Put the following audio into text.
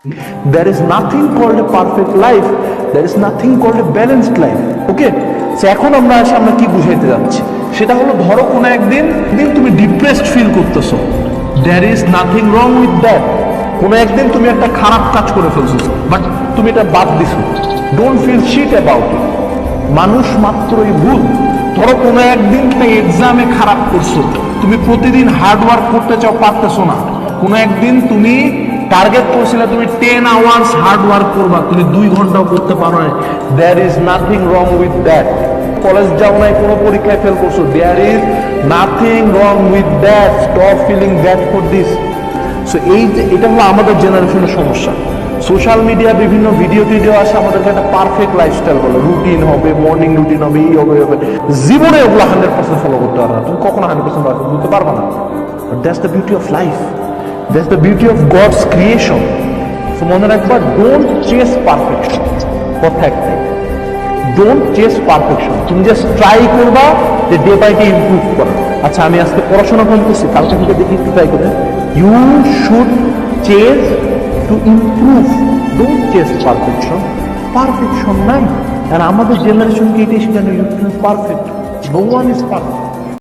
There is nothing called a perfect life. There is nothing called a balanced life. Okay? So এখন আমরা কি বুঝাইতে যাচ্ছি সেটা হলো, ধরো কোনো একদিন তুমি ডিপ্রেসড ফিল করতেছো, there is nothing wrong with that. কোনো একদিন তুমি একটা খারাপ কাজ করে ফেলছো, বাট তুমি এটা বাদ দিছো, don't feel shit about it. মানুষ মাত্রই ভুল। ধরো কোনো একদিন তুমি এক্সামে খারাপ করছো, তুমি প্রতিদিন হার্ড ওয়ার্ক করতে চাও, পারতেছো না। কোনো একদিন তুমি টার্গেট করেছিলে তুমি 10 আওয়ার্স হার্ড ওয়ার্ক করবা, তুমি 2 ঘন্টাও করতে পারো না, there is nothing wrong with that. College যাও নাই, কোনো পরীক্ষায় ফেল করছো, there is nothing wrong with that. Stop feeling bad for this. So এটা হলো আমাদের জেনারেশনের সমস্যা। সোশ্যাল মিডিয়া বিভিন্ন ভিডিও আসে, আমাদেরকে একটা পারফেক্ট লাইফস্টাইল বলে, রুটিন হবে, মর্নিং রুটিন হবে, এই হবে হবে। জীবনে ওগুলো 100% ফলো করতে পারবে না, তুমি কখনো 100% বুঝতে পারবে না। But that's the beauty of life, that's the beauty of God's creation. So মনে রাখবা, ডোন্ট চেস পারফেকশন। কথা একটাই, ডোন্ট চেস পারফেকশন। তুমি জাস্ট ট্রাই করবা যে ডে বাই ডে ইমপ্রুভ করা। আচ্ছা, আমি আজকে পড়াশোনা করতেছি, কালকে থেকে দেখি একটু ট্রাই করে। You should chase to improve, don't chase perfection. Perfection নাই, আর আমাদের জেনারেশনকে এটাই শেখানো, you perfect, no one is perfect.